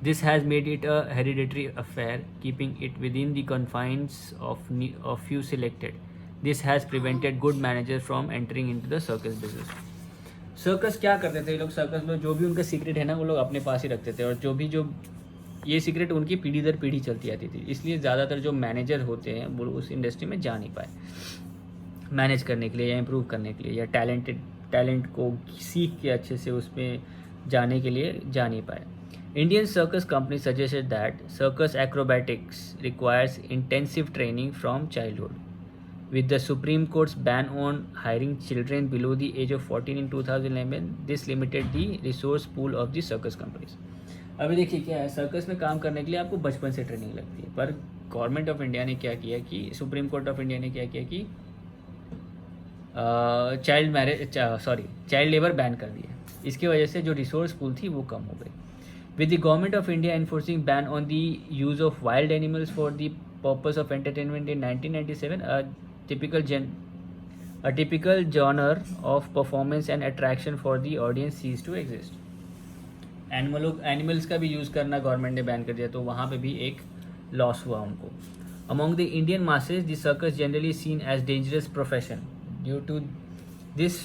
This has made it a hereditary affair, keeping it within the confines of few selected. This has prevented good managers from entering into the circus business. Circus क्या करते थे ये लोग? Circus में जो भी उनका secret है ना, वो लोग अपने पास ही रखते थे, और जो ये सीक्रेट उनकी पीढ़ी दर पीढ़ी चलती आती थी. इसलिए ज़्यादातर जो मैनेजर होते हैं वो उस इंडस्ट्री में जा नहीं पाए मैनेज करने के लिए या इम्प्रूव करने के लिए, या टैलेंट को सीख के अच्छे से उसमें जाने के लिए जा नहीं पाए. Indian circus company suggested that circus acrobatics requires intensive training from childhood. With the Supreme Court's ban on hiring children below the age of 14 in 2011, this limited the resource pool of the circus companies. अभी देखिए क्या है, circus में काम करने के लिए आपको बचपन से ट्रेनिंग लगती है, पर गवर्नमेंट ऑफ इंडिया ने क्या किया कि सुप्रीम कोर्ट ऑफ इंडिया ने क्या किया कि चाइल्ड लेबर बैन कर दिया. इसकी वजह से जो रिसोर्स पूल थी वो कम हो गई. With the government of India enforcing ban on the use of wild animals for the purpose of entertainment in 1997, a typical genre of performance and attraction for the audience ceased to exist. Animals का भी use करना government ने ban कर दिया, तो वहाँ पे भी एक लॉस हुआ उनको. Among the Indian masses the circus generally seen as dangerous profession due to this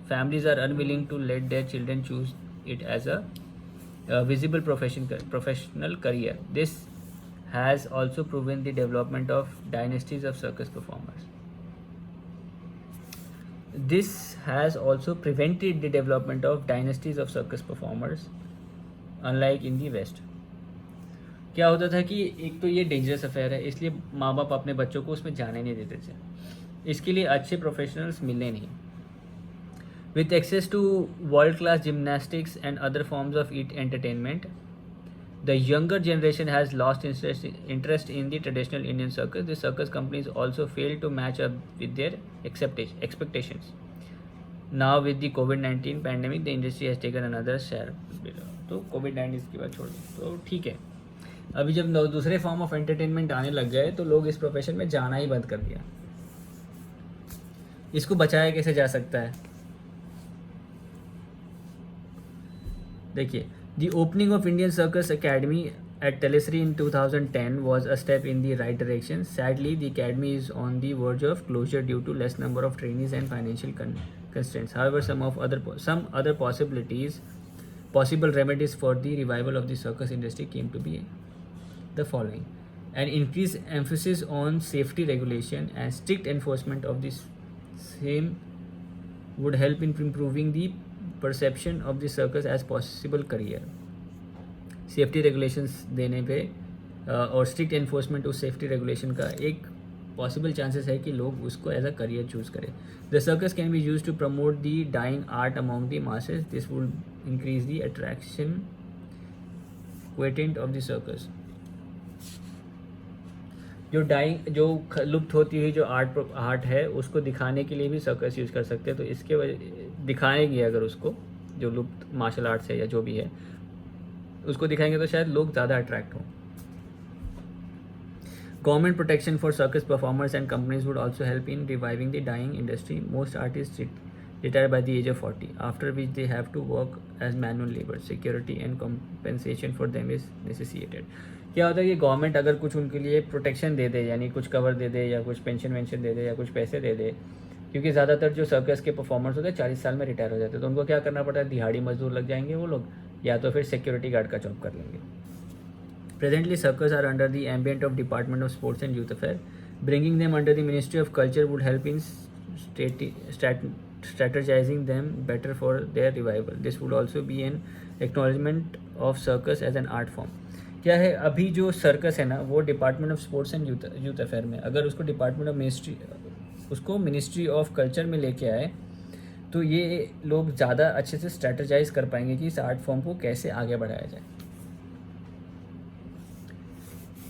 families are unwilling to let their children choose it as a visible professional career. This has also proven the development of dynasties of circus performers. This has also prevented the development of dynasties of circus performers, unlike in the West. क्या होता था कि एक तो ये dangerous affair है, इसलिए माँ बाप अपने बच्चों को उसमें जाने नहीं देते थे. इसके लिए अच्छे प्रोफेशनल्स मिले नहीं. With access to world-class gymnastics and other forms of entertainment, the younger generation has lost interest in the traditional Indian circus. The circus companies also failed to match up with their expectations. Now with the COVID-19 pandemic, the industry has taken another share. तो COVID-19 इसके बाद छोड़ दो, तो ठीक है. अभी जब दूसरे फॉर्म ऑफ एंटरटेनमेंट आने लग गए तो लोग इस प्रोफेशन में जाना ही बंद कर दिया. इसको बचाया कैसे जा सकता है? देखिए, the opening of Indian Circus Academy at Telesri in 2010 was a step in the right direction. Sadly, the academy is on the verge of closure due to less number of trainees and financial constraints. However, some other possible remedies for the revival of the circus industry came to be the following: an increased emphasis on safety regulation and strict enforcement of this same would help in improving the perception of the circus as possible career. Safety regulations देने पे और strict enforcement उस safety regulation का एक possible chances है कि लोग उसको एज अ करियर चूज़ करें. The circus can be use to promote the dying art among the masses. This would increase the attraction quotient of the circus. जो लुप्त होती हुई जो आर्ट है उसको दिखाने के लिए भी सर्कस यूज़ कर सकते हैं. तो इसके वजह दिखाएंगे, अगर उसको जो लुप्त मार्शल आर्ट्स है या जो भी है उसको दिखाएंगे तो शायद लोग ज़्यादा अट्रैक्ट हों. Government protection for circus performers and companies would also help in reviving the dying industry. Most artist retire by the age of 40, after which they have to work as manual labor. Security and compensation for them is necessitated. क्या होता है कि government अगर कुछ उनके लिए protection दे दे, यानी कुछ कवर दे दे या कुछ पेंशन वेंशन दे दे या कुछ पैसे दे दे, क्योंकि ज़्यादातर जो सर्कस के परफॉर्मर्स होते हैं 40 साल में रिटायर हो जाते हैं, तो उनको क्या करना पड़ता है, दिहाड़ी मजदूर लग जाएंगे वो लोग, या तो फिर सिक्योरिटी गार्ड का जॉब कर लेंगे. Presently, circus are under the ambient of Department of Sports and Youth Affairs. Bringing them under the Ministry of Culture would help in strategizing them better for their revival. This would also be an acknowledgement of circus as an art form. क्या है, अभी जो circus है ना वो department of sports and youth affair में, अगर उसको department of ministry of culture में लेके आए तो ये लोग ज़्यादा अच्छे से स्ट्रेटजाइज कर पाएंगे कि इस आर्ट फॉर्म को कैसे आगे बढ़ाया जाए.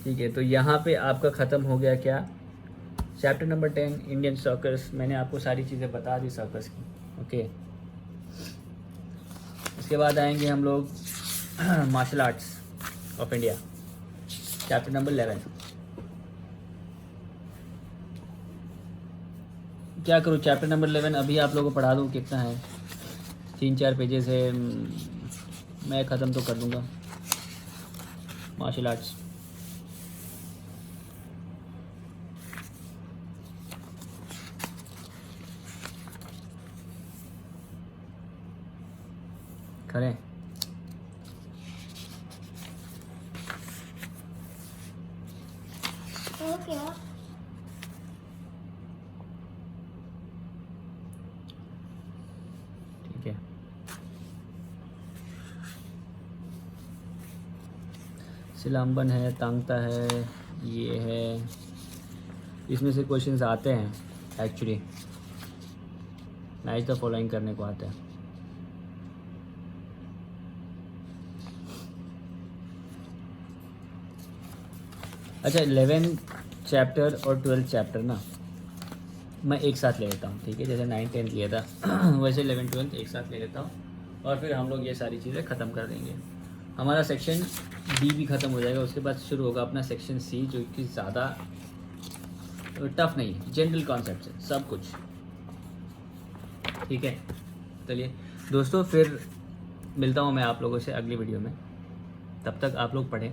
ठीक है, तो यहाँ पे आपका ख़त्म हो गया क्या, चैप्टर नंबर 10 इंडियन सर्कस. मैंने आपको सारी चीज़ें बता दी सर्कस की. ओके, इसके बाद आएंगे हम लोग martial arts of India, chapter number 11. क्या करूँ, चैप्टर नंबर 11 अभी आप लोगों को पढ़ा दूँ, कितना है, 3-4 पेजेस है, मैं ख़त्म तो कर दूँगा. मार्शल आर्ट्स करें. क्या ठीक है, सिलंबन है, तांगता है, ये है, इसमें से क्वेश्चंस आते हैं एक्चुअली, मैच द फॉलोइंग करने को आता है. अच्छा, 11 चैप्टर और 12 चैप्टर ना मैं एक साथ ले लेता हूँ. ठीक है, जैसे 9-10 लिया था वैसे 11-12 एक साथ ले लेता हूँ. और फिर हम लोग ये सारी चीज़ें ख़त्म कर देंगे। हमारा सेक्शन बी भी ख़त्म हो जाएगा, उसके बाद शुरू होगा अपना सेक्शन सी, जो कि ज़्यादा टफ नहीं है, जनरल कॉन्सेप्ट है सब कुछ। ठीक है, चलिए दोस्तों, फिर मिलता हूँ मैं आप लोगों से अगली वीडियो में। तब तक आप लोग पढ़ें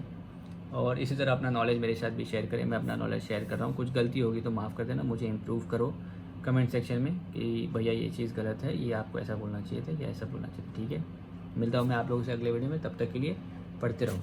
और इसी तरह अपना नॉलेज मेरे साथ भी शेयर करें। मैं अपना नॉलेज शेयर कर रहा हूँ, कुछ गलती होगी तो माफ़ कर देना, मुझे इम्प्रूव करो कमेंट सेक्शन में कि भैया ये चीज़ गलत है, ये आपको ऐसा बोलना चाहिए था या ऐसा बोलना चाहिए। ठीक है, मिलता हूँ मैं आप लोगों से अगले वीडियो में, तब तक के लिए पढ़ते रहो।